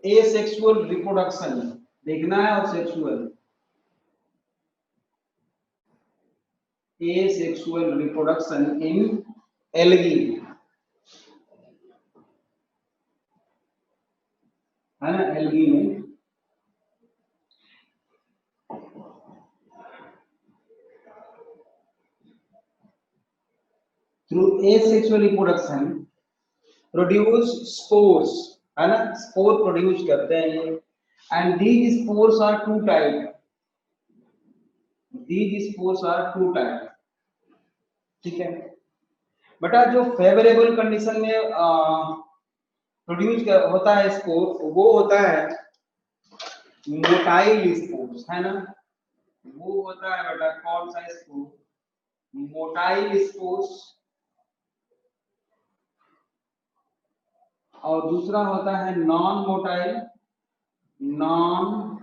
Asexual reproduction देखना है और sexual, asexual reproduction in algae, है ना, एल्गी में। Through asexual reproduction produce spores, है ना, स्पोर प्रोड्यूस करते हैं ये। And these spores are two type, these spores are two type, ठीक है बेटा। जो फेवरेबल कंडीशन में प्रोड्यूस होता है स्पोर, वो होता है मोटाइल स्पोर्स, है ना, वो होता है बेटा कौन सा स्पोर, मोटाइल स्पोर्स। और दूसरा होता है नॉन मोटाइल, नॉन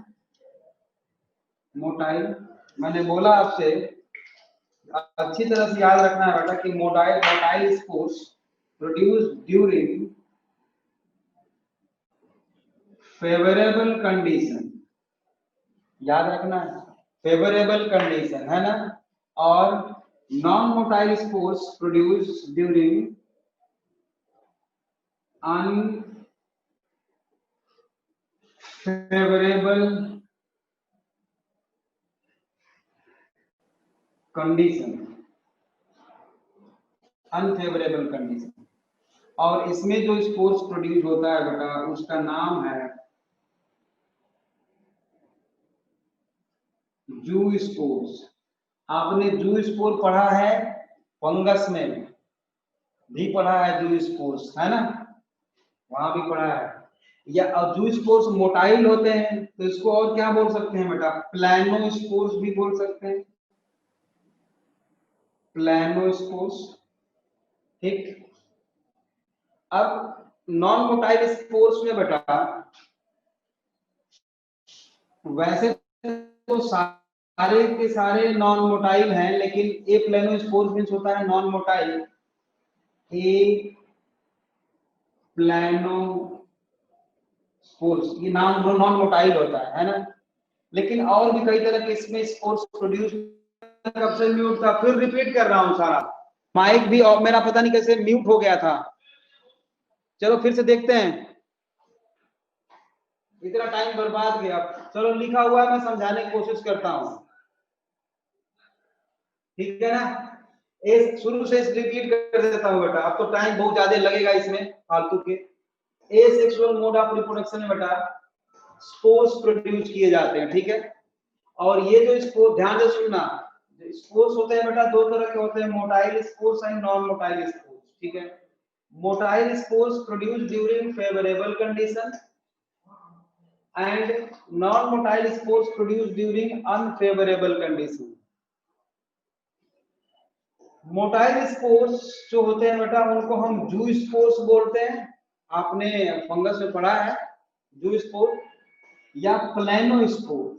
मोटाइल। मैंने बोला आपसे अच्छी तरह से याद रखना है बेटा कि motile spores produce during favourable condition, याद रखना है फेवरेबल कंडीशन, है ना। और non motile spores produce during unfavourable condition, unfavourable condition. और इसमें जो स्पोर्स प्रोड्यूस होता है बेटा उसका नाम है जू स्पोर्स। आपने जू स्पोर पढ़ा है, फंगस में भी पढ़ा है जू स्पोर्स, है ना, वहां भी पढ़ा है। या जू स्पोर्स मोटाइल होते हैं तो इसको और क्या बोल सकते हैं बेटा, प्लानो स्पोर्स भी बोल सकते हैं, प्लानो स्पोर्स, ठीक। अब नॉन मोटाइल स्पोर्स में बेटा वैसे तो सारे के सारे नॉन मोटाइल हैं, लेकिन ए प्लानो स्पोर्स मींस होता है नॉन मोटाइल, ए प्लानो स्पोर्स ये नाम नॉन मोटाइल होता है ना। लेकिन और भी कई तरह के इसमें स्पोर्स प्रोड्यूस, कब से म्यूट था, फिर रिपीट कर रहा हूं सारा, माइक भी और मेरा पता नहीं कैसे म्यूट हो गया था। चलो फिर से देखते हैं, इतना टाइम बर्बाद गया। चलो लिखा हुआ है, मैं समझाने की कोशिश करता हूं, ठीक है ना। शुरू से रिपीट कर देता हूं बेटा, अब तो टाइम बहुत ज्यादा लगेगा इसमें फालतू के। एसेक्सुअल मोड ऑफ रिप्रोडक्शन में बेटा स्पोर्स प्रोड्यूस किए जाते हैं, ठीक है। और ये जो स्पोर्स, ध्यान से सुनना, स्पोर्स होते हैं बेटा दो तरह के होते हैं, motile spores and non motile spores, ठीक है। Motile spores produce during favourable condition and non motile spores produce during unfavourable condition. Motile spores जो होते हैं बेटा उनको हम जू स्पोर्स बोलते हैं, आपने फंगस में पढ़ा है जू स्पोर या प्लानो स्पोर।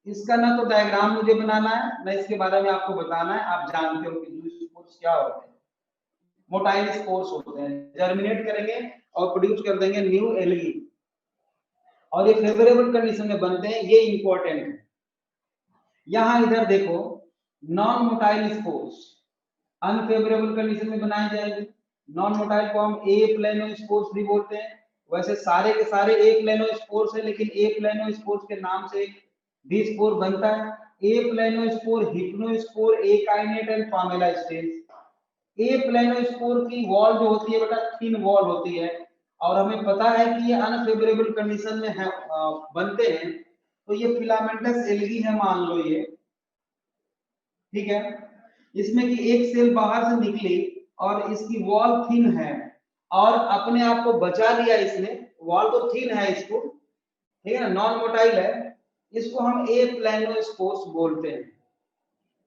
इसका ना तो डायग्राम मुझे बनाना है ना इसके बारे में आपको बताना है, आप जानते हो कि जू स्पोर्स क्या होते हैं। मोटाइल स्पोर्स होते हैं, जर्मिनेट करेंगे और प्रोड्यूस कर देंगे न्यू एल्गी, और ये फेवरेबल कंडीशन में बनते हैं, ये इंपॉर्टेंट है। यहां इधर देखो, non motile spores unfavourable condition में बनाए जाएंगे। नॉन मोटाइल को हम ए प्लेनो स्पोर्स भी बोलते हैं। वैसे सारे के सारे ए प्लेनो स्पोर्स है, लेकिन ए प्लेनो स्पोर्स के नाम से भी स्पोर बनता है। Aplanospore, hypnospore, akinete and palmella stage. Aplanospore की वॉल जो होती है बेटा थिन वॉल होती है, और हमें पता है कि ये अनफेवरेबल कंडीशन में है, बनते हैं। तो ये फिलामेंटस एल्गी है मान लो ये, ठीक है। इसमें कि एक सेल बाहर से निकली और इसकी वॉल थिन है और अपने आप को बचा लिया इसने, वॉल तो थिन है इसको, ठीक है ना, नॉन मोटाइल है, इसको हम ए प्लानोस्पोर्स बोलते हैं,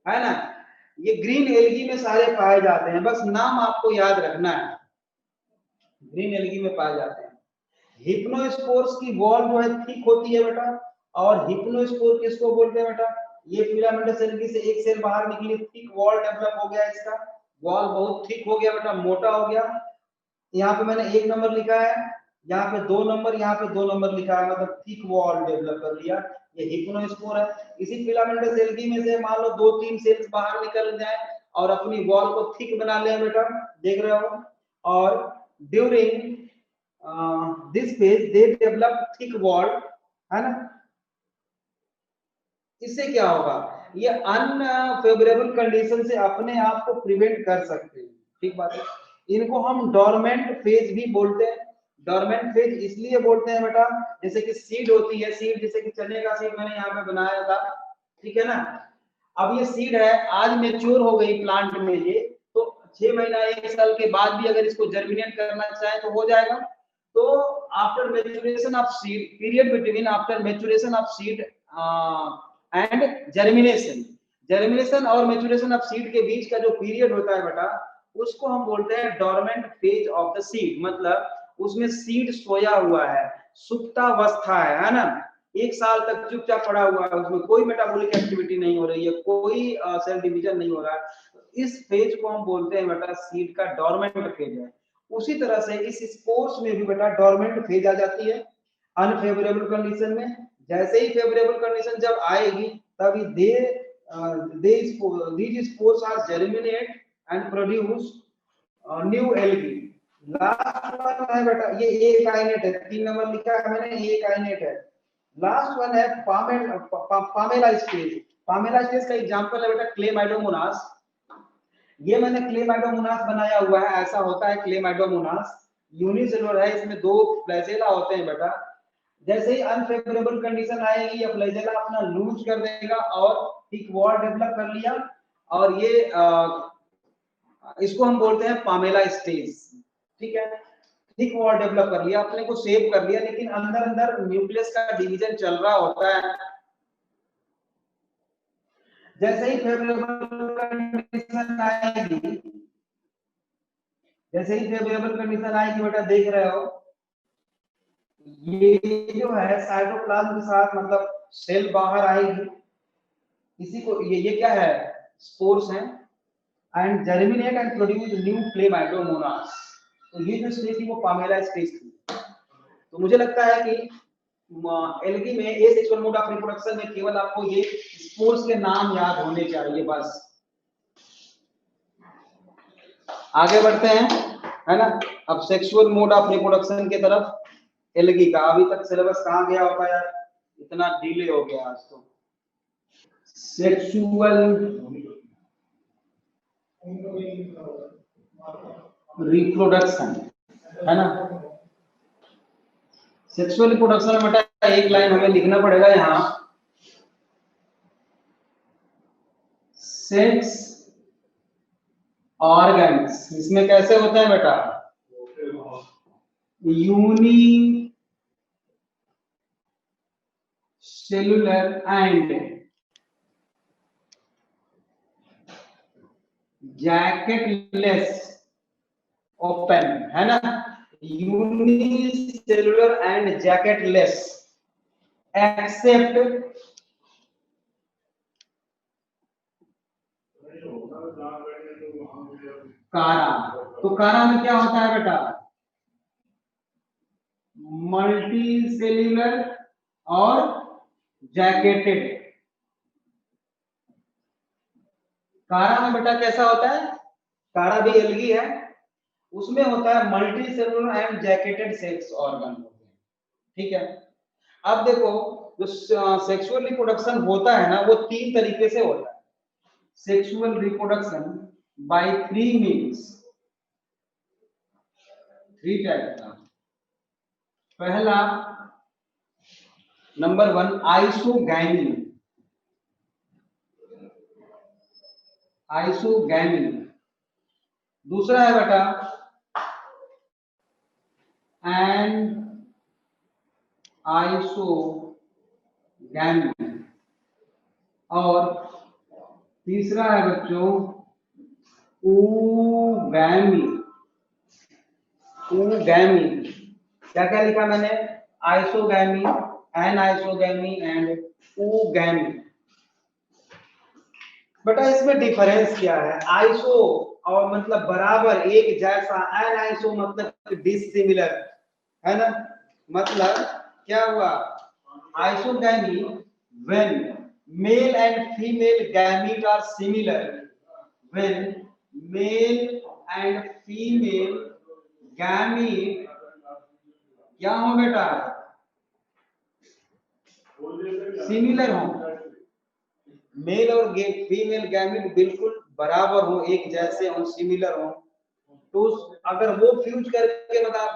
है ना। ये ग्रीन एल्गी में सारे पाए जाते हैं, बस नाम आपको याद रखना है, ग्रीन एल्गी में पाए जाते हैं। हिप्नोस्पोर्स की वॉल जो है थिक होती है बेटा, और हिप्नोस्पोर किसको बोलते हैं बेटा, ये फिलामेंटस एल्गी से एक सेल बाहर निकली, थिक वॉल डेवलप हो गया, इसका वॉल बहुत थिक हो गया बेटा, मोटा हो गया। यहाँ पे मैंने एक नंबर लिखा है, यहाँ पे 2 नंबर, यहाँ पे 2 नंबर लिखा है, मतलब थिक वॉल डेवलप कर लिया, ये हिप्नोस्पोर है। इसी फिलामेंटस एल्गी में से मान लो 2-3 सेल्स बाहर निकल जाए और अपनी वॉल को थिक बना ले बेटा, देख रहे हो। और during this phase they develop thick wall, है ना। इससे क्या होगा, ये अनफेवरेबल कंडीशन से अपने आप को प्रिवेंट कर सकते हैं, ठीक बात है। इनको हम डोरमेंट फेज भी बोलते हैं। डोरमेंट फेज इसलिए बोलते हैं बेटा, जैसे कि सीड होती है, सीड जैसे कि चने का सीड मैंने यहाँ पे बनाया था, ठीक है ना। अब ये सीड है, आज मेच्योर हो गई प्लांट में ये, तो 6 महीना 1 साल के बाद भी अगर इसको जर्मिनेट करना चाहे तो हो जाएगा। तो after maturation of seed, period between after maturation of seed and germination, germination और मैच्योरेशन ऑफ सीड के बीच का जो पीरियड होता है बेटा, उसको हम बोलते हैं dormant phase of the seed. मतलब उसमें सीड सोया हुआ है, सुप्तावस्था है ना। 1 साल तक चुपचाप पड़ा हुआ है, उसमें कोई मेटाबॉलिक एक्टिविटी नहीं हो रही है, कोई सेल डिवीजन नहीं हो रहा है। इस फेज को हम बोलते हैं बेटा सीड का डोरमेंट फेज है। उसी तरह से इस स्पोर्स में भी बेटा डोरमेंट फेज आ जाती है अनफेवरेबल कंडीशन में। जैसे ही फेवरेबल कंडीशन जब आएगी, तभी these spores are germinate and produce new algae. Last one है बेटा, ये एक काइनेट है, 3 नंबर लिखा है मैंने, ये काइनेट है। लास्ट वन है पामेला स्टेज। पामेला स्टेज का एग्जांपल है बेटा क्लेमाइडोमोनास। ये मैंने क्लेमाइडोमोनास बनाया हुआ है, ऐसा होता है क्लेमाइडोमोनास, यूनिसेलुलर है, इसमें 2 फ्लैजेला होते हैं बेटा। जैसे ही अनफेवरेबल कंडीशन आएगी, ये फ्लैजेला अपना लूज कर देगा और थिक वॉल डेवलप कर लिया, और ये इसको हम बोलते हैं पामेला स्टेज, ठीक है। थिक वॉल डेवलप कर लिया, अपने को सेव कर लिया, लेकिन अंदर अंदर न्यूक्लियस का डिवीजन चल रहा होता है। जैसे ही फेवरेबल कंडीशन आएगी, जैसे ही फेवरेबल कंडीशन आएगी बेटा, देख रहे हो ये जो है साइटोप्लाज्म के साथ, मतलब सेल बाहर आएगी, इसी को ये क्या है, स्पोर्स हैं, and germinate and produce new Chlamydomonas. तो ये जो स्टेज थी वो पामेला स्टेज थी। तो मुझे लगता है कि एल्गी में ए सेक्सुअल मोड ऑफ रिप्रोडक्शन में केवल आपको ये स्पोर्स के नाम याद होने चाहिए बस। आगे बढ़ते हैं, है ना। अब सेक्सुअल मोड ऑफ रिप्रोडक्शन की तरफ एल्गी का। अभी तक सिलेबस कहाँ गया होगा यार, इतना डिले हो गया आज तो। सेक्सुअल रिप्रोडक्शन, है ना। सेक्सुअल रिप्रोडक्शन में बेटा एक लाइन हमें लिखना पड़ेगा यहाँ, सेक्स ऑर्गन्स। इसमें कैसे होता है बेटा, यूनी सेलुलर एंड जैकेटलेस ओपन, है ना। यूनिसेलुलर एंड जैकेटलेस एक्सेप्ट कारा। तो कारा में क्या होता है बेटा, मल्टी सेल्यूलर और जैकेटेड। कारा में बेटा कैसा होता है, कारा भी एल्गी है, उसमें होता है multi cellular and jacketed sex organ होते हैं, ठीक है। अब देखो, जो सेक्सुअल रिप्रोडक्शन होता है ना, वो 3 तरीके से होता है। Sexual reproduction by 3 means, 3 type का। पहला नंबर 1 आइसोगैमी, आइसोगैमी। दूसरा है बेटा एन आइसोगैमी, और तीसरा है बच्चों ऊगैमी। ऊगैमी क्या क्या लिखा मैंने, isogamy, anisogamy and oogamy. बेटा इसमें डिफरेंस क्या है, आइसो और मतलब बराबर एक जैसा, एन आइसो मतलब डिसिमिलर, है ना। मतलब क्या हुआ, isogamy when male and female gamete are similar, when male and female gamete क्या हो बेटा, सिमिलर हो, मेल और फीमेल गैमीट बिल्कुल बराबर हो, एक जैसे हो, सिमिलर हो, तो अगर वो फ्यूज करके मतलब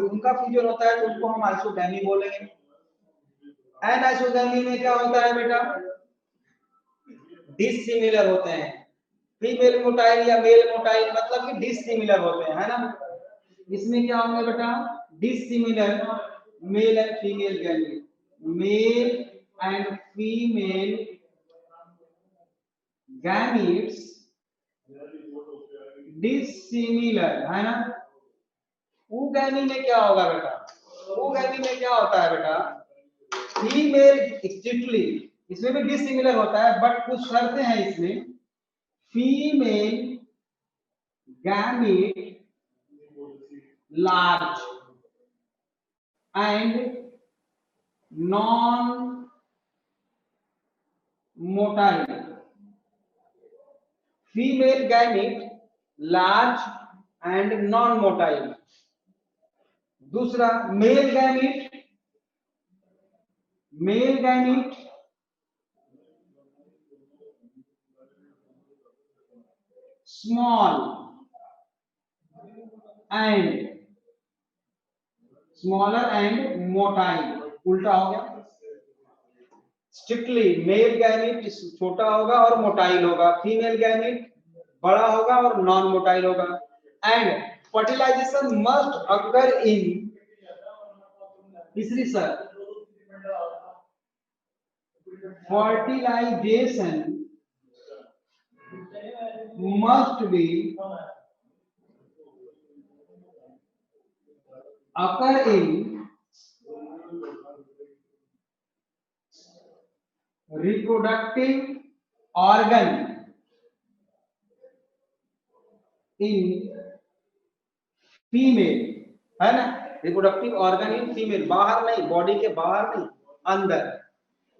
उनका फ्यूजन होता है तो उनको हम आइसोगैमी बोलेंगे। एनाइसोगैमी में क्या होता है बेटा, डिसिमिलर होते हैं, फीमेल मोटाइल या मेल मोटाइल मतलब कि डिसिमिलर होते हैं, है ना। इसमें क्या होंगे बेटा, dissimilar mail and female gamete, mail and female gametes dissimilar, है ना। ऊगैमी में क्या होगा बेटा, ऊगैमी में क्या होता है बेटा, फीमेल स्ट्रिक्टली, इसमें भी डिसिमिलर होता है बट कुछ शर्तें हैं इसमें, female gamete large and non motile, female gamete large and non motile. दूसरा male gamete, male gamete small and smaller and motile, उल्टा हो गया, स्ट्रिक्टली मेल गैमीट छोटा होगा और मोटाइल होगा, फीमेल गैमीट बड़ा होगा और नॉन मोटाइल होगा। And fertilization must occur in, तीसरी शर्त, fertilization must be occur in reproductive organ in female, है ना, रिप्रोडक्टिव ऑर्गन इन फीमेल, बाहर नहीं, बॉडी के बाहर नहीं, अंदर,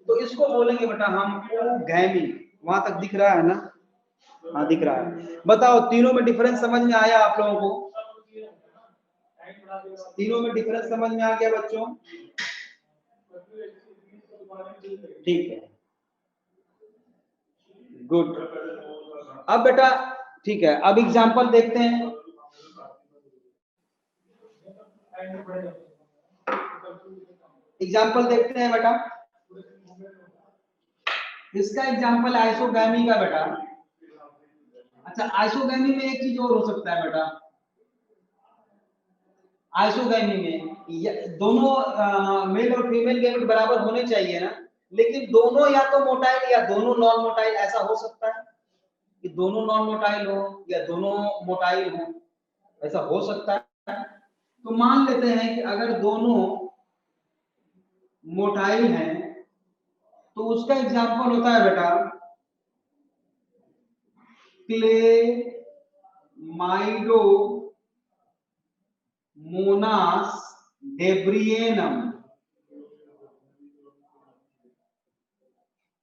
तो इसको बोलेंगे बेटा हम ओगैमी। वहां तक दिख रहा है ना, हाँ दिख रहा है। बताओ तीनों में डिफरेंस समझ में आया आप लोगों को, तीनों में डिफरेंस समझ में आ गया बच्चों, ठीक है, गुड। अब बेटा ठीक है, अब एग्जांपल देखते हैं, एग्जांपल देखते हैं बेटा। इसका एग्जांपल आइसोगैमी का बेटा। अच्छा आइसोगैमी में एक चीज और हो सकता है बेटा, आइसोगैमी में दोनों मेल और फीमेल गैमेट बराबर होने चाहिए ना, लेकिन दोनों या तो मोटाइल या दोनों नॉन मोटाइल, ऐसा हो सकता है कि दोनों नॉन मोटाइल हो या दोनों मोटाइल हो, ऐसा हो सकता है। तो मान लेते हैं कि अगर दोनों मोटाइल हैं तो उसका एग्जांपल होता है बेटा Chlamydomonas debaryanum,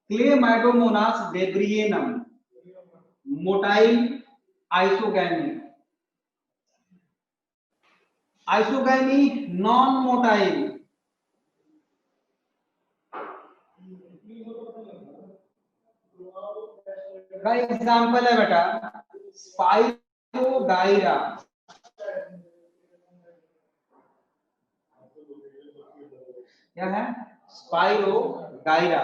Chlamydomonas debaryanum motile isogamy, isogamy non motile, का एग्जांपल है बेटा स्पाइरोगाइरा, क्या है, स्पाइरोगाइरा।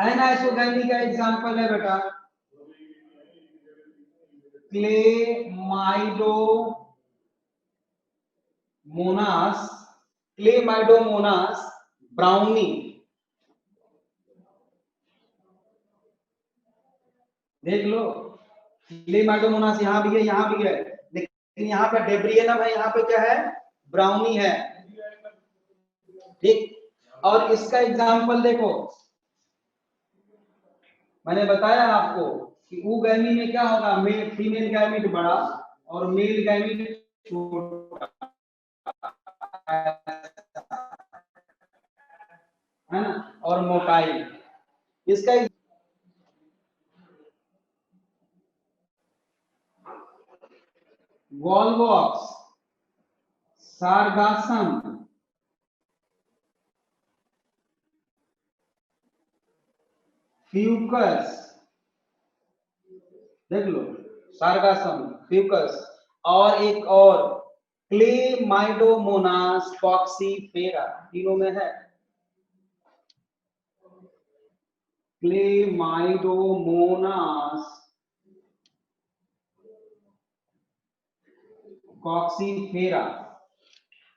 एनाइसोगैमी का एग्जांपल है बेटा क्लेमाइडोमोनास, क्लेमाइडोमोनास ब्राउनी, देख लो क्लेमाइडोमोनास यहाँ भी है यहाँ भी है, लेकिन यहाँ पे डेब्रियनम है, यहाँ पे क्या है, ब्राउनी है, ठीक। और इसका एग्जांपल देखो, मैंने बताया आपको कि ऊगैमी में क्या होगा, फीमेल गैमीट बड़ा और मेल गैमीट छोटा, है ना, और मोटाई इसका वॉल्वॉक्स, सारगासम, फ्यूकस, देख लो, सारगासम, फ्यूकस, और एक और क्लेमाइडोमोनास कॉक्सीफेरा, तीनों में है। क्लेमाइडोमोनास कॉक्सीफेरा,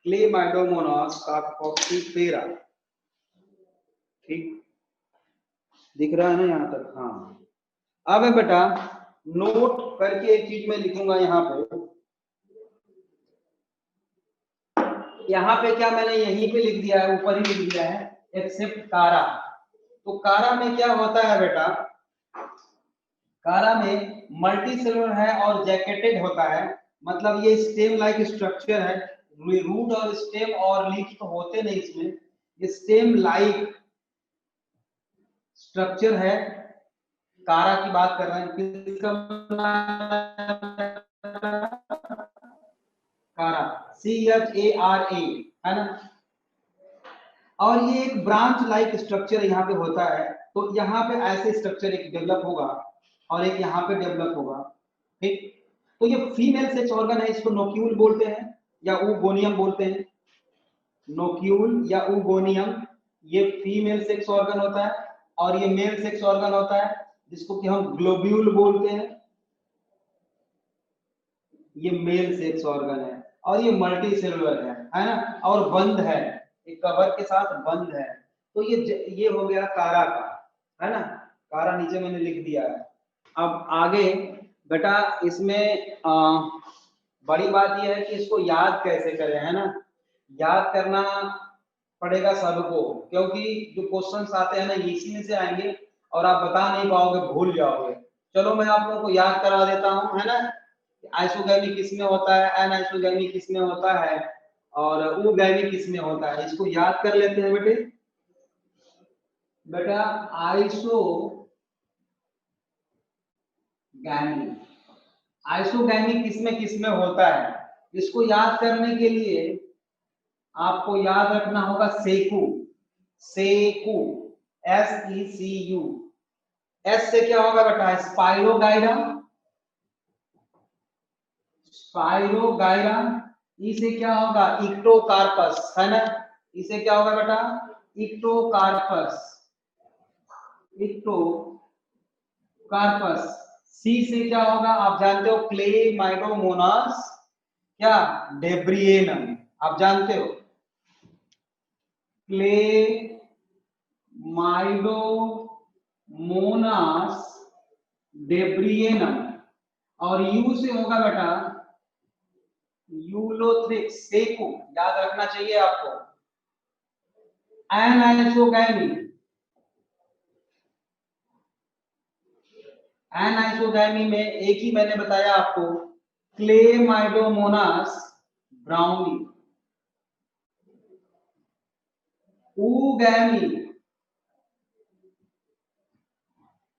क्लेमाइडोमोनास कॉक्सीफेरा, ठीक दिख रहा है ना यहाँ तक? हाँ। अब है बेटा, नोट करके एक चीज मैं लिखूंगा यहाँ पे, यहाँ पे क्या मैंने यहीं पे लिख दिया है, ऊपर ही लिख दिया है, एक्सेप्ट कारा। तो कारा में क्या होता है बेटा, कारा में मल्टी सेलुलर है और जैकेटेड होता है, मतलब ये स्टेम लाइक स्ट्रक्चर है, रूट और स्टेम और लीफ तो होते नहीं इसमें, स्टेम लाइक स्ट्रक्चर है। कारा की बात कर रहे हैं, किसका? कारा, CHARA, है ना। और ये एक ब्रांच लाइक स्ट्रक्चर यहाँ पे होता है, तो यहाँ पे ऐसे स्ट्रक्चर एक डेवलप होगा और एक यहाँ पे डेवलप होगा, ठीक। तो ये फीमेल सेक्स ऑर्गन है, इसको नोक्यूल बोलते हैं या ऊगोनियम बोलते हैं। नोक्यूल या ऊगोनियम ये फीमेल सेक्स ऑर्गन होता है, और ये मेल सेक्स ऑर्गन होता है जिसको कि हम ग्लोब्यूल बोलते हैं, ये मेल सेक्स ऑर्गन है, और ये मल्टी सेलुलर है ना, और बंद है, एक कवर के साथ बंद है। तो ये हो गया कारा का, है ना, कारा नीचे मैंने लिख दिया है। अब आगे बेटा इसमें बड़ी बात यह है कि इसको याद कैसे करें, है ना। याद करना पड़ेगा सबको, क्योंकि जो क्वेश्चंस आते हैं ना इसी में से आएंगे और आप बता नहीं पाओगे, भूल जाओगे। चलो मैं आप लोगों को याद करा देता हूँ, है ना। आइसोगैमी किसमें होता है, एनाइसोगैमी किसमें होता है, और ऊगैमी किसमें होता है, इसको याद कर लेते हैं बेटे। बेटा आइसोगैमी, आइसोगैमी किसमें किसमें होता है, इसको याद करने के लिए आपको याद रखना होगा सेकू, सेकू, SECU। एस से क्या होगा बेटा, स्पाइरोगाइरा, स्पाइरोगाइरा। ई से क्या होगा, इक्टोकार्पस, है ना, इसे क्या होगा बेटा, इक्टोकार्पस, इक्टोकार्पस। सी से क्या होगा, आप जानते हो, क्लेमाइडोमोनास क्या, डेब्रिएनम, आप जानते हो, क्लेमाइडोमोनास डेब्रिएनम। और यू से होगा बेटा यूलोथ्रिक्स, सेकू, याद रखना चाहिए आपको। एनाइसोगैमी, एनाइसोगैमी में एक ही मैंने बताया आपको, क्लेमाइडोमोनास ब्राउनी। ऊगैमी,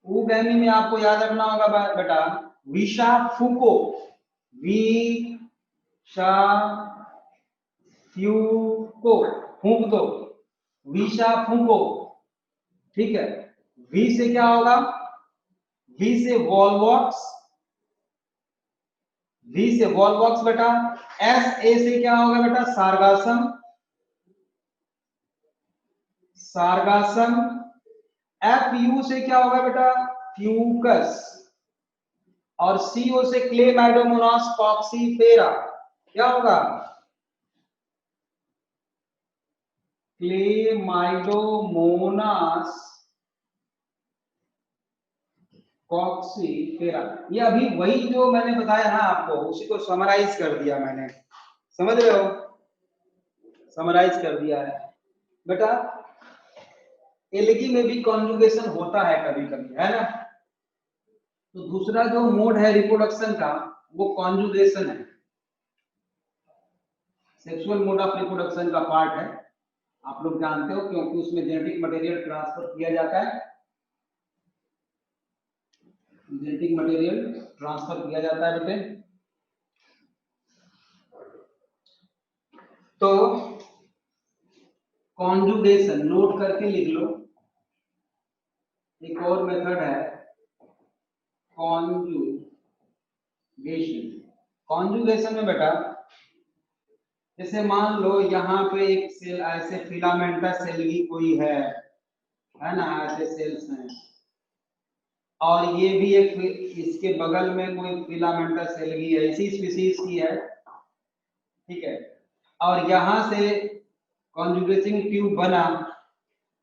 ऊगैमी में आपको याद रखना होगा बेटा विशा फूको, विशा फ्यूको, फूंक दो, विशा फूको, ठीक है। वी से क्या होगा, वी से वॉल्वॉक्स, वी से वॉल्वॉक्स बेटा। एस ए से क्या होगा बेटा, सारगासम, सारगासम। एफ यू से क्या होगा बेटा, फ्यूकस। और सीओ से क्लेमाइडोमोनास कॉक्सीफेरा, क्या होगा, क्लेमाइडोमोनास कॉक्सीफेरा। ये अभी वही जो मैंने बताया ना आपको, उसी को समराइज कर दिया मैंने, समझ रहे हो, समराइज कर दिया है बेटा। एलगी में भी कॉन्जुगेशन होता है कभी कभी, है ना। तो दूसरा जो मोड है रिप्रोडक्शन का वो कॉन्जुगेशन है, सेक्सुअल मोड ऑफ रिप्रोडक्शन का पार्ट है, आप लोग जानते हो, क्योंकि उसमें जेनेटिक मटेरियल ट्रांसफर किया जाता है, जेनेटिक मटेरियल ट्रांसफर किया जाता है बेटे। तो कॉन्जुगेशन नोट करके लिख लो, एक और मेथड है कॉन्जुगेशन। कॉन्जुगेशन में बेटा जैसे मान लो यहाँ पे एक सेल ऐसे फिलामेंटा सेल्गी कोई है ना, ऐसे सेल्स हैं, और ये भी एक इसके बगल में कोई फिलामेंटा सेल्गी है, इसी स्पीसीज की है, ठीक है, और यहाँ से कॉन्जुगेटिंग ट्यूब बना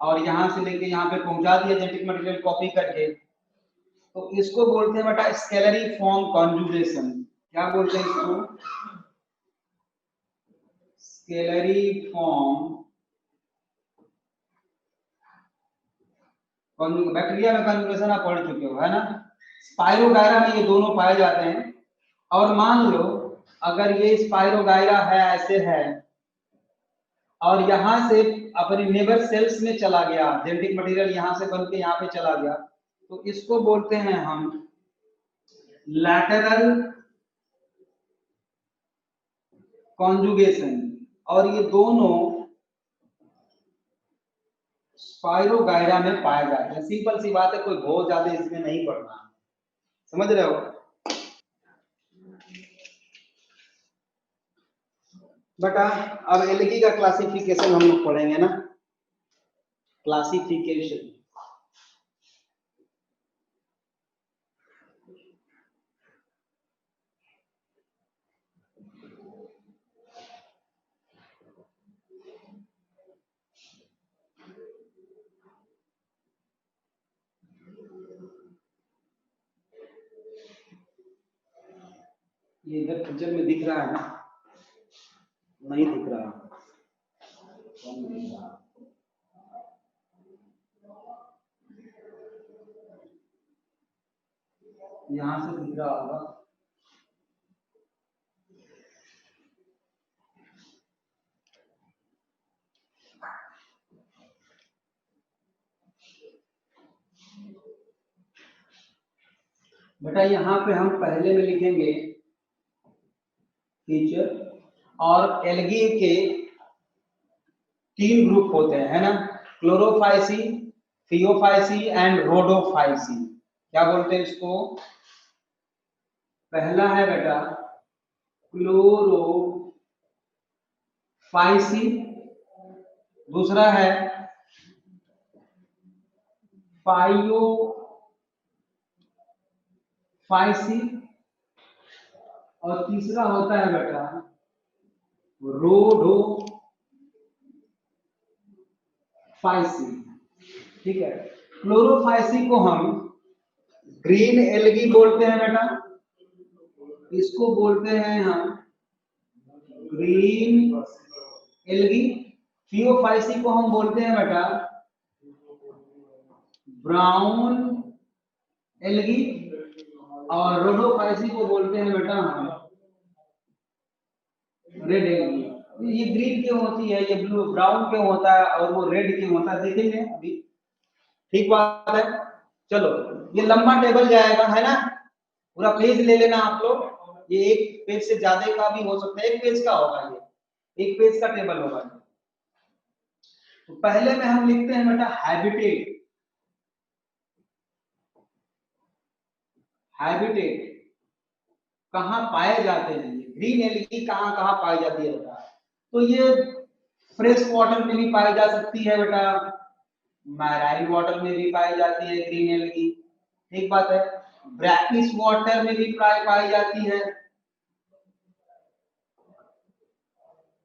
और यहाँ से लेके यहाँ पे पहुंचा दिया जेनेटिक मटेरियल कॉपी करके, तो इसको बोलते हैं बेटा स्केलरी फॉर्म कॉन्जुगेशन। क्या बोलते हैं इसको? स्केलरी फॉर्म। बैक्टीरिया में कॉन्जुगेशन आप पढ़ चुके हो, है ना। स्पाइरोगायरा में ये दोनों पाए जाते हैं, और मान लो अगर ये स्पाइरोगायरा है, ऐसे है, और यहाँ से अपने नेबर सेल्स में चला गया, जेनेटिक मटेरियल यहाँ से बन के यहाँ पे चला गया, तो इसको बोलते हैं हम लैटरल कॉन्जुगेशन। और ये दोनों स्पाइरोगायरा में पाए जाते हैं। सिंपल सी बात है, कोई बहुत ज्यादा इसमें नहीं पढ़ना, समझ रहे हो बेटा। अब एलगी का क्लासिफिकेशन हम लोग पढ़ेंगे ना, क्लासिफिकेशन। ये इधर पिक्चर में दिख रहा है ना? नहीं दिख रहा, कौन दिख रहा? यहाँ से दिख रहा होगा। बेटा यहाँ पे हम पहले में लिखेंगे फीचर, और एल्गी के 3 ग्रुप होते हैं, है ना, क्लोरोफाइसी, थियोफाइसी एंड रोडोफाइसी। क्या बोलते हैं इसको? पहला है बेटा क्लोरोफाइसी, दूसरा है फाइयोफाइसी, और तीसरा होता है बेटा रोडोफाइसी। ठीक है, क्लोरोफाइसी को हम ग्रीन एल्गी बोलते हैं बेटा, इसको बोलते हैं हम ग्रीन एल्गी। थियोफाइसी को हम बोलते हैं बेटा ब्राउन एल्गी, और रोडोफाइसी को बोलते हैं बेटा हम रेड एल्गी। ये ग्रीन क्यों होती है, ये ब्लू ब्राउन क्यों होता है, और वो रेड क्यों होता है, देखेंगे अभी। ठीक बात है, चलो ये लंबा टेबल जाएगा, है ना, पूरा पेज ले लेना आप लोग, ये एक पेज से ज्यादा का भी हो सकता है, एक पेज का होगा, ये एक पेज का टेबल होगा। तो पहले में हम लिखते हैं बेटा हैबिटेट। हैबिटेट कहाँ पाए जाते हैं, ये ग्रीन एल्गी कहाँ कहाँ पाई जाती है बेटा? तो ये फ्रेश वाटर में भी पाई जा सकती है बेटा, मैराइन वाटर में भी पाई जाती है ग्रीन एल्गी, ठीक बात है। ब्रैकिश वाटर में भी पाई जाती है,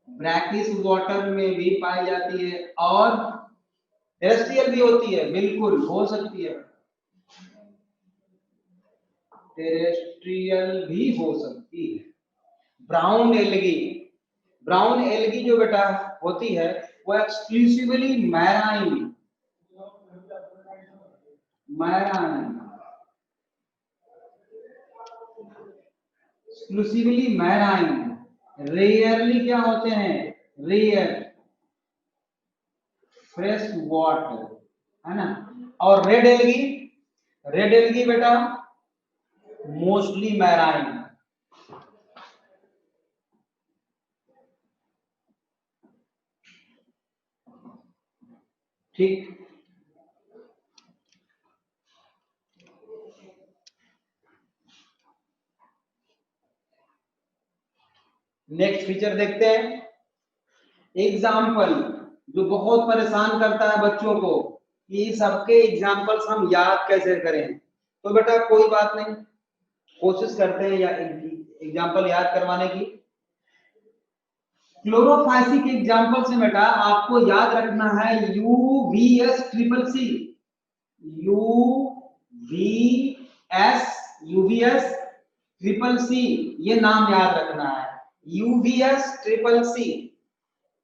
ब्रैकिश वाटर में भी पाई जाती है, और टेरेस्ट्रियल भी होती है, बिल्कुल हो सकती है, टेरेस्ट्रियल भी हो सकती है। ब्राउन एल्गी, ब्राउन एल्गी जो बेटा होती है वो exclusively marine, marine exclusively marine, rarely क्या होते हैं, रेयर फ्रेश वाटर, है ना। और रेड एल्गी, रेड एल्गी बेटा मोस्टली मैराइन। ठीक, नेक्स्ट फीचर देखते हैं। एग्जाम्पल जो बहुत परेशान करता है बच्चों को कि सबके एग्जाम्पल्स हम याद कैसे करें, तो बेटा कोई बात नहीं, कोशिश करते हैं या एग्जाम्पल याद करवाने की। क्लोरोफाइसी के एग्जाम्पल से बेटा आपको याद रखना है यूवीएस ट्रिपल सी, यूवीएस, यूवीएस ट्रिपल सी, ये नाम याद रखना है, यूवीएस ट्रिपल सी।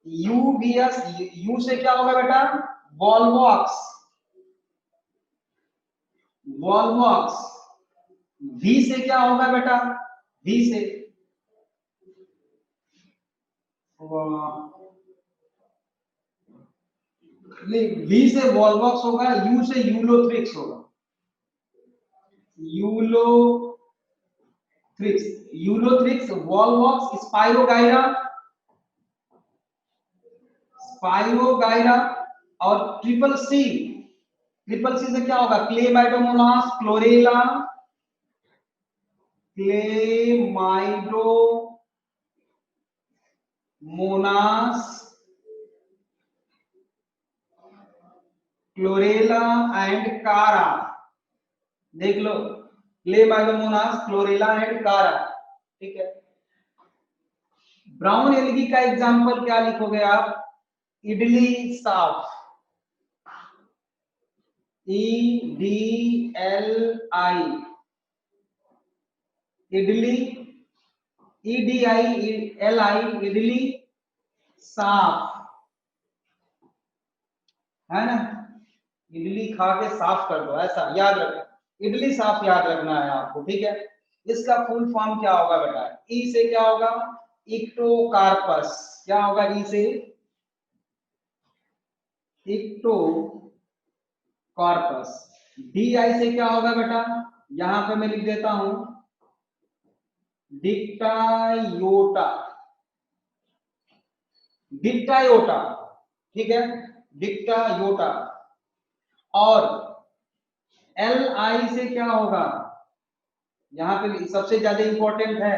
यूवीएस, यू से क्या होगा बेटा, वॉल्वॉक्स, वॉल्वॉक्स। वी से क्या होगा बेटा, वी से वी से वॉल्वॉक्स होगा, यू से यूलोथ्रिक्स होगा, Ulothrix, Ulothrix, Volvox, spirogyra, spirogyra. और ट्रिपल सी, ट्रिपल सी से क्या होगा, Chlamydomonas, chlorella, Chlamydomonas, chlorella and कारा। देख लो, क्लेमाइडोमोनास, क्लोरेला एंड कारा, ठीक है। ब्राउन एल्गी का एग्जांपल क्या लिखोगे आप, इडली साफ, EDLI, इडली, EDILI, इडली साफ, है ना। इडली खा के साफ कर दो, ऐसा याद रखना, इडली साफ याद रखना है आपको, ठीक है। इसका फुल फॉर्म क्या होगा बेटा, ई से क्या होगा, इक्टोकार्पस, क्या होगा ई से, इक्टोकार्पस। DI से क्या होगा बेटा, यहां पे मैं लिख देता हूं डिक्टायोटा, डिक्टायोटा, ठीक है, डिक्टायोटा। और LI से क्या होगा, यहां पे सबसे ज्यादा इंपॉर्टेंट है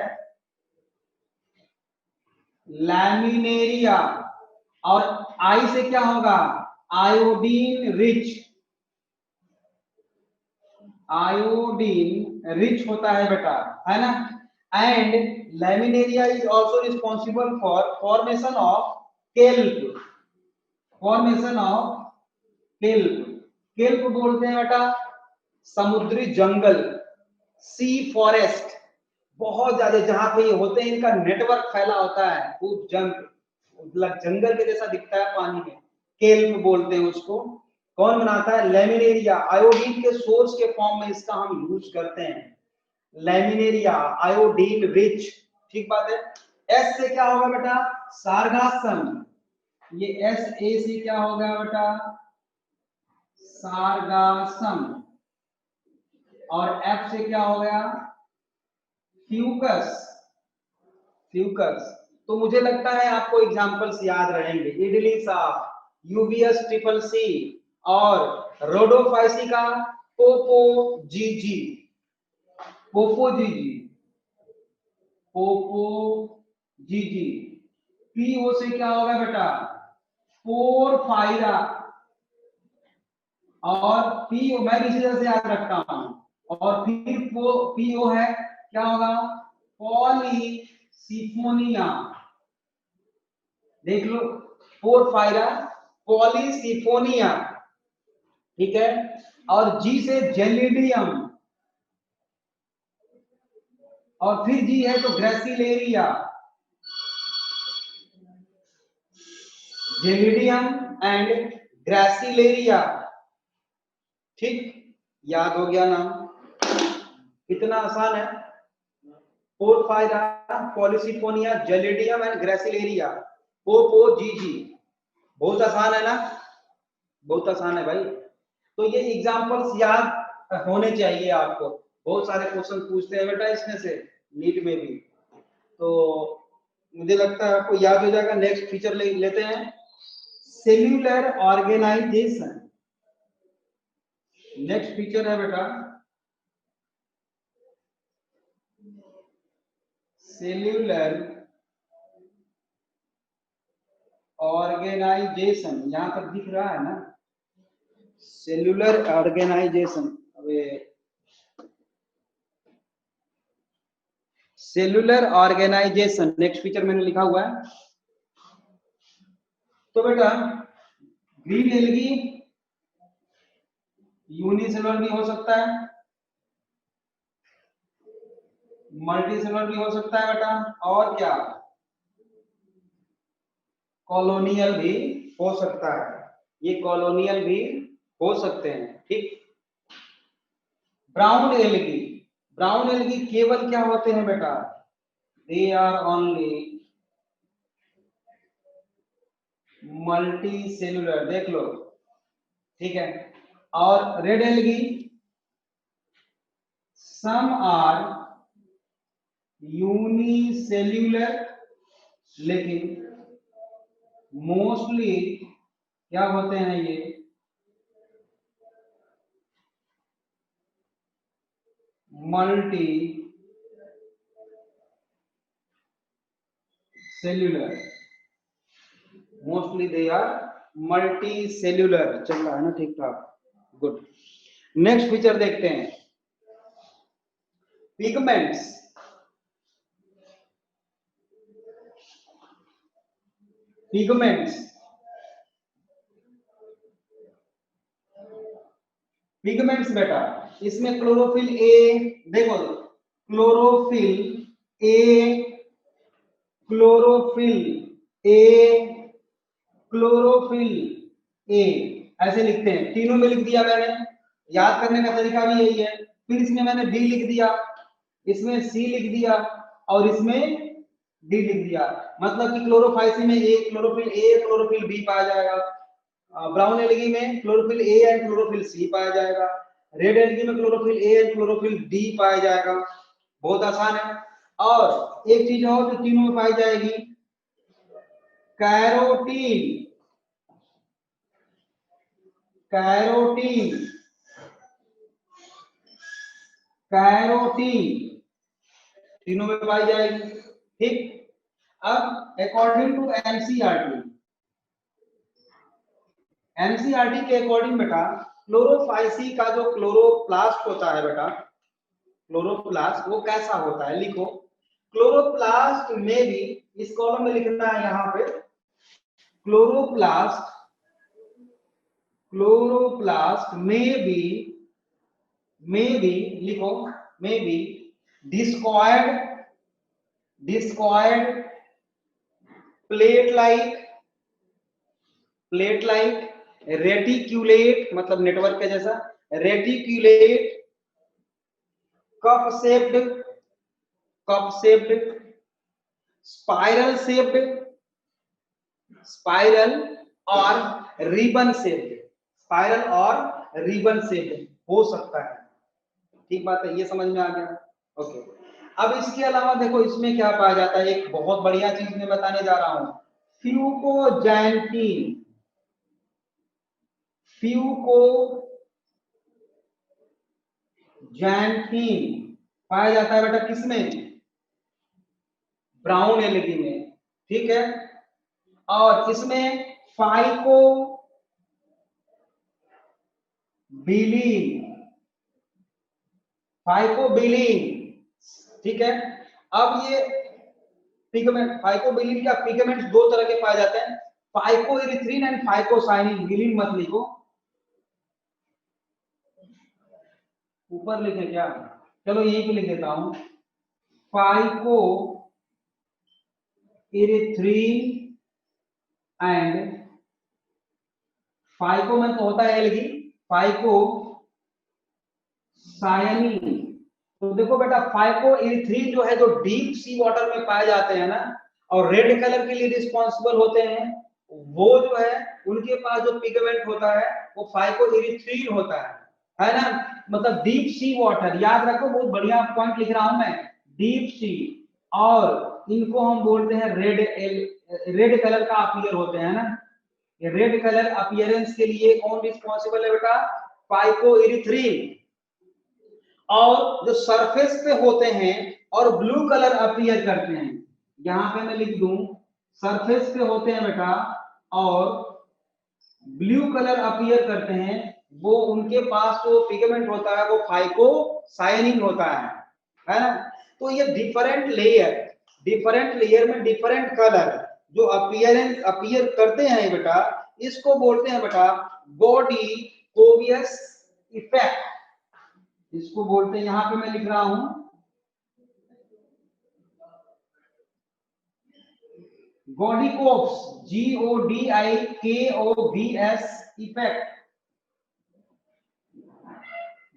लैमिनेरिया। और आई से क्या होगा, आयोडीन रिच, आयोडीन रिच होता है बेटा, है ना। And laminaria is also responsible for formation of kelp, formation of kelp. Kelp बोलते हैं बेटा समुद्री जंगल, सी फॉरेस्ट, बहुत ज्यादा जहां पे ये होते हैं, इनका नेटवर्क फैला होता है, खूब जंगल के जैसा दिखता है पानी में, केल्प बोलते हैं उसको। कौन बनाता है, लैमिनेरिया, आयोडीन के सोर्स के फॉर्म में इसका हम यूज करते हैं, लैमिनेरिया, आयोडीन रिच, ठीक बात है। एस से क्या होगा बेटा, सार्गासम, ये SA से क्या होगा बेटा, सार्गासम। और F से क्या हो गया, फ्यूकस, फ्यूकस। तो मुझे लगता है आपको एग्जांपल्स याद रहेंगे, इडली साफ, यूवीएस ट्रिपल सी, और रोडोफाइसी का पोपो जीजी, पोपो जीजी, पोपो जीजी। पीओ से क्या होगा बेटा, पोरफाइरा। और पीओ मैं भी इसी तरह से याद रखता हूं। और फिर पीओ है क्या होगा, पॉलीसिफोनिया, देख लो, पोरफाइरा, पॉलीसिफोनिया, ठीक है। और जी से जेलिडियम, और फिर जी है तो ग्रेसिलेरिया, जेलिडियम एंड ग्रेसिलेरिया, ठीक, याद हो गया नाम, कितना आसान है। पोर्फायरा, पॉलीसिफोनिया, जेलिडियम एंड ग्रेसिलेरिया, पोपोजीजी। बहुत आसान है ना, बहुत आसान है भाई। तो ये एग्जांपल्स याद होने चाहिए आपको, बहुत सारे क्वेश्चन पूछते हैं बेटा इसमें से नीट में भी, तो मुझे लगता है आपको याद हो जाएगा। नेक्स्ट फीचर लेते हैं, सेल्यूलर ऑर्गेनाइजेशन। नेक्स्ट फीचर है बेटा सेल्यूलर ऑर्गेनाइजेशन। यहां तक दिख रहा है ना, सेल्यूलर ऑर्गेनाइजेशन। अबे सेल्यूलर ऑर्गेनाइजेशन नेक्स्ट फीचर मैंने लिखा हुआ है। तो बेटा ग्रीन एल्गी यूनिसेलुलर भी हो सकता है, मल्टीसेलुलर भी हो सकता है बेटा, और क्या कॉलोनियल भी हो सकता है। ये कॉलोनियल भी हो सकते हैं, ठीक। ब्राउन एल्गी, ब्राउन एल्गी केवल क्या होते हैं बेटा, they are only multi cellular, देख लो, ठीक है। और red algae some are unicellular, लेकिन मोस्टली क्या होते हैं ये multi cellular, mostly they are multi cellular. चल रहा है ना ठीक ठाक, गुड। नेक्स्ट फीचर देखते हैं, पिगमेंट्स। पिगमेंट्स, पिगमेंट्स बेटा, इसमें क्लोरोफिल ए, देखो chlorophyll a, chlorophyll a, chlorophyll ए, ऐसे लिखते हैं। तीनों में लिख दिया मैंने, याद करने का तरीका भी यही है। फिर इसमें मैंने बी लिख दिया, इसमें सी लिख दिया, और इसमें डी लिख दिया। मतलब कि क्लोरोफाइसी में a, chlorophyll a, chlorophyll b पाया जाएगा। ब्राउन एल्गी में chlorophyll a and chlorophyll c पाया जाएगा। रेड एल्गी में chlorophyll a and chlorophyll d पाया जाएगा। बहुत आसान है। और एक चीज और जो तीनों में पाई जाएगी, कैरोटीन, कैरोटीन, कैरोटीन तीनों में पाई जाएगी, ठीक। अब अकॉर्डिंग टू एनसीईआरटी, एनसीईआरटी के अकॉर्डिंग बेटा क्लोरोफाइसी का जो क्लोरोप्लास्ट होता है बेटा, क्लोरोप्लास्ट वो कैसा होता है, लिखो। क्लोरोप्लास्ट में भी, इस कॉलम में लिखना है यहां पे, क्लोरोप्लास्ट, क्लोरोप्लास्ट में भी लिखो, में भी discoid, discoid plate like, plate like, reticulate मतलब नेटवर्क के जैसा, reticulate, cup shaped, cup shaped, spiral shaped, spiral और रिबन शेप्ड, स्पाइरल और रिबन शेप्ड हो सकता है, ठीक बात है, ये समझ में आ गया। ओके, अब इसके अलावा देखो इसमें क्या पाया जाता है, एक बहुत बढ़िया चीज मैं बताने जा रहा हूं, फ्यूकोजैंटीन, फ्यूकोजैंटीन पाया जाता है बेटा किसमें, ब्राउन एल्गी में, ठीक है। और इसमें फाइको बिलीन, फाइकोबिलीन, ठीक है। अब ये पिगमेंट, फाइकोबिलीन क्या, पिगमेंट्स दो तरह के पाए जाते हैं, फाइकोइरिथ्रिन एंड फाइकोसाइनिन, बिलीन मत लिखो, ऊपर लिखे क्या, चलो यही पे लिख देता हूं, फाइको इरिथ्रिन एंड, फाइको में तो होता है एल्गी, फाइको सायनिन, तो देखो बेटा फाइकोइरिथ्रिन जो है जो डीप सी वाटर में पाए जाते हैं ना, और रेड कलर के लिए रिस्पॉन्सिबल होते हैं, वो जो है उनके पास जो पिगमेंट होता है वो फाइकोइरिथ्रिन होता है ना। मतलब डीप सी वाटर, याद रखो, बहुत बढ़िया पॉइंट लिख रहा हूं मैं, डीप सी, और इनको हम बोलते हैं रेड कलर का अपीयर होते हैं ना। ये रेड कलर अपीयरेंस के लिए कौन रिस्पॉन्सिबल है बेटा? फाइकोइरिथ्रिन। और जो सरफेस पे होते हैं और ब्लू कलर अपीयर करते हैं, यहां पे मैं लिख दूं, सरफेस पे होते हैं बेटा और ब्लू कलर अपीयर करते हैं, वो उनके पास जो पिगमेंट होता है वो फाइकोसाइनिन होता है ना। तो ये डिफरेंट लेयर में डिफरेंट कलर जो अपीयर करते हैं बेटा, इसको बोलते हैं बेटा गॉडी कोवियस इफेक्ट। इसको बोलते हैं, यहां पे मैं लिख रहा हूं, गॉडीकोव्स, GODIKOVS इफेक्ट।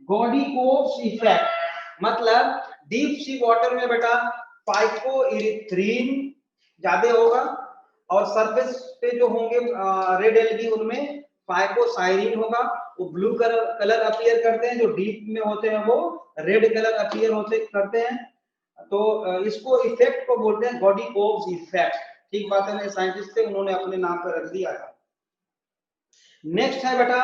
गॉडीकोव्स इफेक्ट मतलब डीप सी वाटर में बेटा फाइकोइरिथ्रिन ज्यादा होगा, और सरफेस पे जो होंगे रेड एल्गी उनमें फाइकोसाइरिन होगा। वो ब्लू कलर अपीयर करते हैं, जो डीप में होते हैं वो रेड कलर अपीयर होते करते हैं। तो इसको इफेक्ट को बोलते हैं गॉडीकोव्स इफेक्ट। ठीक बात है, मेरे साइंटिस्ट थे, उन्होंने अपने नाम पर रख दिया था। नेक्स्ट है बेटा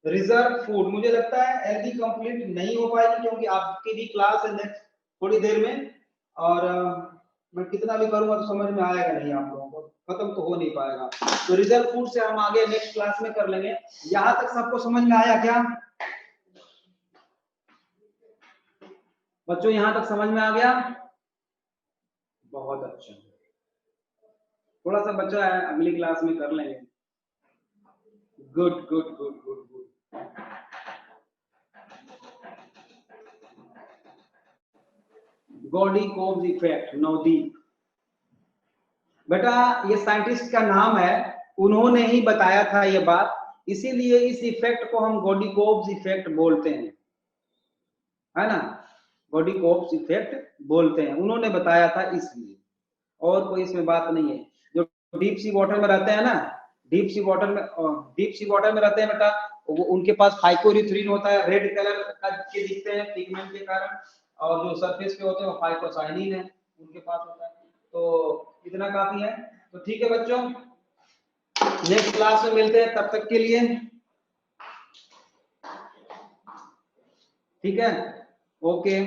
रिजर्व फूड। मुझे लगता है एलडी कंप्लीट नहीं हो पाएगी क्योंकि आपकी भी क्लास है नेक्स्ट थोड़ी देर में, और मैं कितना भी करूंगा तो समझ में आएगा नहीं, आप लोगों को खत्म तो हो नहीं पाएगा। तो रिजर्व फूड से हम आगे नेक्स्ट क्लास में कर लेंगे। यहां तक सबको समझ में आया क्या बच्चों? यहां तक समझ में आ गया? बहुत अच्छा, थोड़ा सा बच्चा है, अगली क्लास में कर लेंगे। Good good good good good. Gaidukov's effect, Navdeep बेटा ये साइंटिस्ट का नाम है, उन्होंने ही बताया था ये बात, इसीलिए इस इफेक्ट को हम गॉडीकोव्स इफेक्ट बोलते हैं, है ना। गॉडीकोव्स इफेक्ट बोलते हैं, उन्होंने बताया था इसलिए, और कोई इसमें बात नहीं है। जो डीप सी वाटर में रहते हैं ना, डीप सी वाटर में रहते हैं बेटा, वो उनके पास फाइकोइरिथ्रिन होता है, रेड कलर का के दिखते हैं पिगमेंट के कारण, और जो सरफेस पे होते हैं वो फाइकोसाइनिन है उनके पास होता है। तो इतना काफी है। तो ठीक है बच्चों, नेक्स्ट क्लास में मिलते हैं, तब तक के लिए ठीक है, ओके।